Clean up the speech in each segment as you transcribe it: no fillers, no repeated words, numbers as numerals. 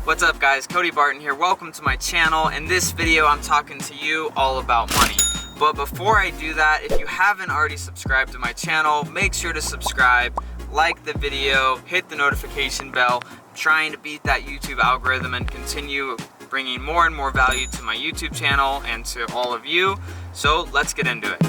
What's up guys, Cody Barton here. Welcome to my channel. In this video I'm talking to you all about money. But before I do that, if you haven't already subscribed to my channel, make sure to subscribe, like the video, hit the notification bell. I'm trying to beat that YouTube algorithm and continue bringing more and more value to my YouTube channel and to all of you. So let's get into it.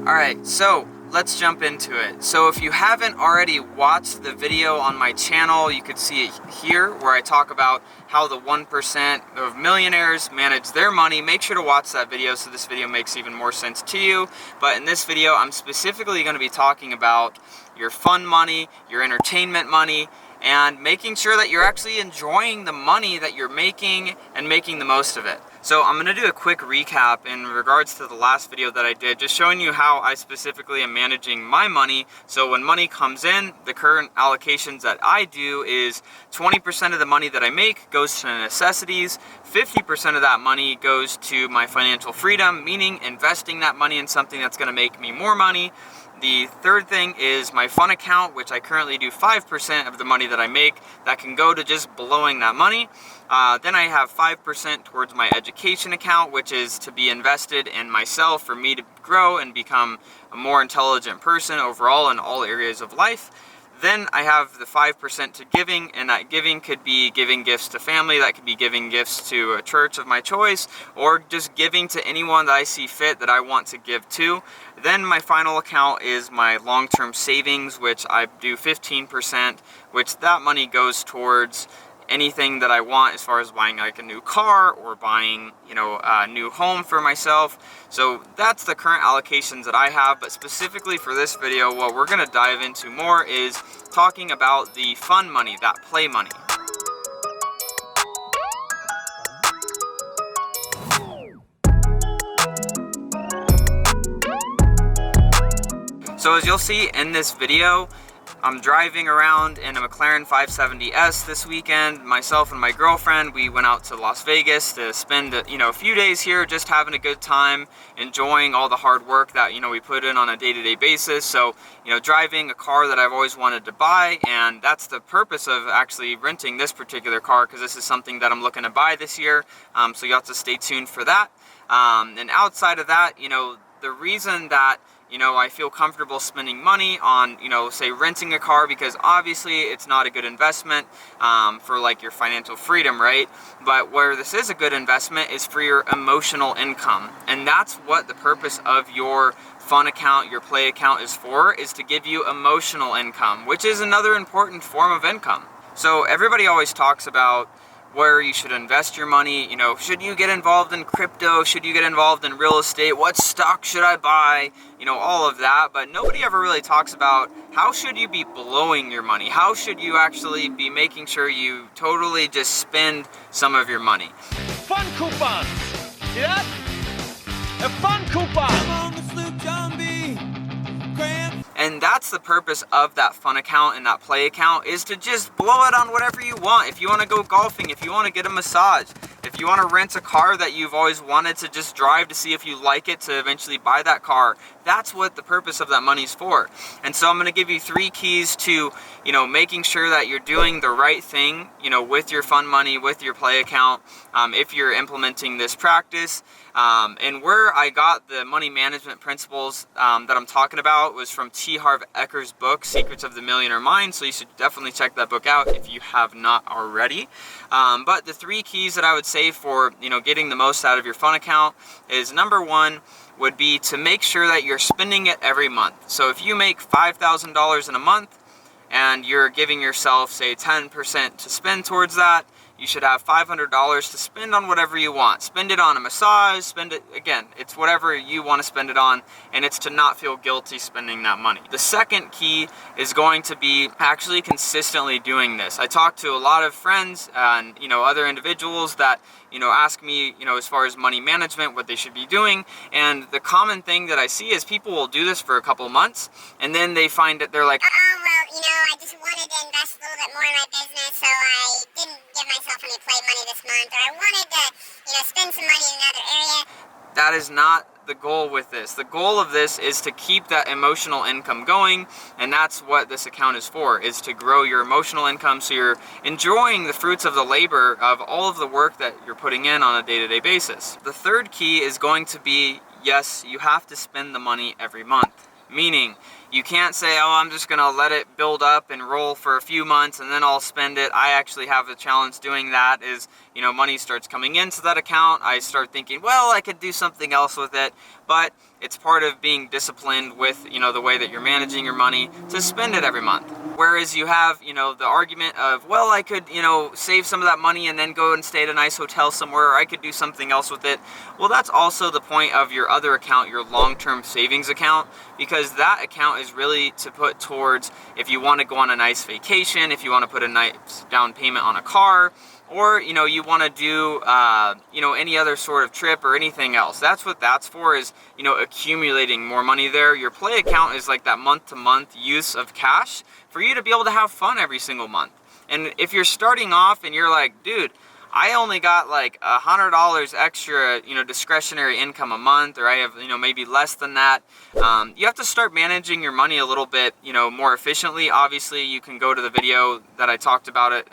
Alright, so let's jump into it. So if you haven't already watched the video on my channel, you could see it here where I talk about how the 1% of millionaires manage their money. Make sure to watch that video so this video makes even more sense to you. But in this video, I'm specifically going to be talking about your fun money, your entertainment money, and making sure that you're actually enjoying the money that you're making and making the most of it. So I'm going to do a quick recap in regards to the last video that I did, just showing you how I specifically am managing my money. So when money comes in, the current allocations that I do is 20% of the money that I make goes to necessities, 50% of that money goes to my financial freedom, meaning investing that money in something that's going to make me more money. The third thing is my fun account, which I currently do 5% of the money that I make that can go to just blowing that money. Then I have 5% towards my education account, which is to be invested in myself for me to grow and become a more intelligent person overall in all areas of life. Then I have the 5% to giving, and that giving could be giving gifts to family, that could be giving gifts to a church of my choice, or just giving to anyone that I see fit that I want to give to. Then my final account is my long-term savings, which I do 15%, which that money goes towards anything that I want as far as buying like a new car or buying, a new home for myself. So that's the current allocations that I have, but specifically for this video, what we're gonna dive into more is talking about the fun money, that play money. So as you'll see in this video, I'm driving around in a McLaren 570S this weekend. Myself and my girlfriend, we went out to Las Vegas to spend a few days here just having a good time, enjoying all the hard work that we put in on a day-to-day basis. So driving a car that I've always wanted to buy, and that's the purpose of actually renting this particular car, because this is something that I'm looking to buy this year. So you have to stay tuned for that. And outside of that, the reason that I feel comfortable spending money on, say renting a car, because obviously it's not a good investment for like your financial freedom, right? But where this is a good investment is for your emotional income. And that's what the purpose of your fun account, your play account is for, is to give you emotional income, which is another important form of income. So everybody always talks about where you should invest your money. Should you get involved in crypto? Should you get involved in real estate? What stock should I buy? All of that. But nobody ever really talks about how should you be blowing your money? How should you actually be making sure you totally just spend some of your money? Fun coupons. See that? A fun coupon. I'm on the sloop, John B. Graham. And that's the purpose of that fun account and that play account, is to just blow it on whatever you want. If you want to go golfing, if you want to get a massage, if you want to rent a car that you've always wanted to just drive to see if you like it, to eventually buy that car, that's what the purpose of that money's for. And so I'm going to give you 3 keys to, making sure that you're doing the right thing, with your fun money, with your play account, if you're implementing this practice. And where I got the money management principles that I'm talking about was from T. Harv Eker's book, Secrets of the Millionaire Mind. So you should definitely check that book out if you have not already. But the 3 keys that I would say for, getting the most out of your fun account is, number 1 would be to make sure that you're spending it every month. So if you make $5,000 in a month and you're giving yourself, say, 10% to spend towards that, you should have $500 to spend on whatever you want. Spend it on a massage, spend it, again, it's whatever you want to spend it on, and it's to not feel guilty spending that money. The second key is going to be actually consistently doing this. I talk to a lot of friends and, other individuals that, ask me, as far as money management, what they should be doing, and the common thing that I see is people will do this for a couple months, and then they find that they're like, well, you know, I just wanted to invest a little bit more in my business, so I didn't give myself any play money this month, or I wanted to, you know, spend some money in another area. That is not the goal with this. The goal of this is to keep that emotional income going, and that's what this account is for, is to grow your emotional income so you're enjoying the fruits of the labor of all of the work that you're putting in on a day-to-day basis. The third key is going to be, yes, you have to spend the money every month. Meaning, you can't say, oh, I'm just gonna let it build up and roll for a few months and then I'll spend it. I actually have a challenge doing that. Is, you know, money starts coming into that account, I start thinking, well, I could do something else with it. But it's part of being disciplined with, you know, the way that you're managing your money to spend it every month. Whereas you have, you know, the argument of, well, I could, you know, save some of that money and then go and stay at a nice hotel somewhere, or I could do something else with it. Well, that's also the point of your other account, your long-term savings account, because that account is really to put towards if you want to go on a nice vacation, if you want to put a nice down payment on a car, or, you know, you want to do, you know, any other sort of trip or anything else. That's what that's for, is, you know, accumulating more money there. Your play account is like that month-to-month use of cash for you to be able to have fun every single month. And if you're starting off and you're like, dude, I only got like $100 extra, you know, discretionary income a month, or I have, you know, maybe less than that. You have to start managing your money a little bit, you know, more efficiently. Obviously, you can go to the video that I talked about it,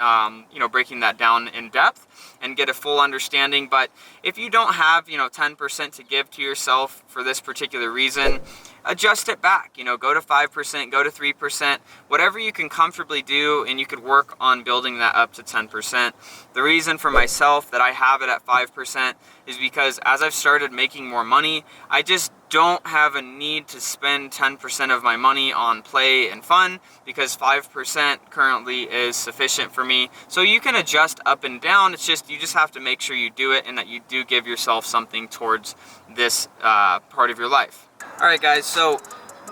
you know, breaking that down in depth and get a full understanding. But if you don't have, you know, 10% to give to yourself for this particular reason, adjust it back, you know, go to 5%, go to 3%, whatever you can comfortably do, and you could work on building that up to 10%. The reason for myself that I have it at 5% is because as I've started making more money, I just don't have a need to spend 10% of my money on play and fun, because 5% currently is sufficient for me. So you can adjust up and down. It's just, you just have to make sure you do it and that you do give yourself something towards this part of your life. All right, guys, so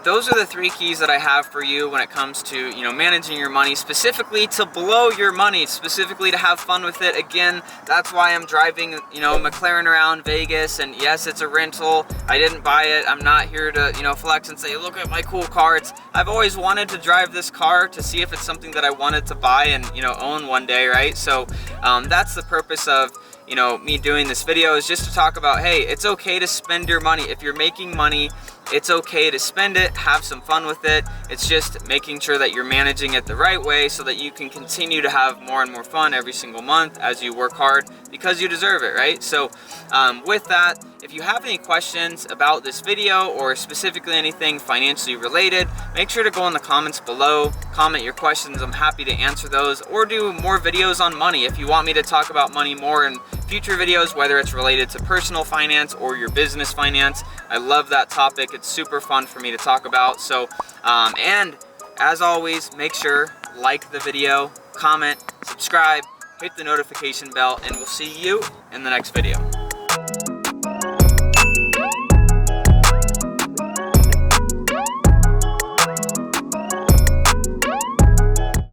those are the 3 keys that I have for you when it comes to, you know, managing your money, specifically to blow your money, specifically to have fun with it. Again, that's why I'm driving, you know, McLaren around Vegas, and yes, it's a rental. I didn't buy it. I'm not here to, you know, flex and say, look at my cool car. I've always wanted to drive this car to see if it's something that I wanted to buy and, you know, own one day, right? So that's the purpose of, you know, me doing this video, is just to talk about, hey, it's okay to spend your money. If you're making money, it's okay to spend it, have some fun with it. It's just making sure that you're managing it the right way so that you can continue to have more and more fun every single month as you work hard, because you deserve it, right? So with that, if you have any questions about this video or specifically anything financially related, make sure to go in the comments below, comment your questions. I'm happy to answer those, or do more videos on money. If you want me to talk about money more in future videos, whether it's related to personal finance or your business finance, I love that topic. It's super fun for me to talk about. So, and as always, make sure, like the video, comment, subscribe, hit the notification bell, and we'll see you in the next video.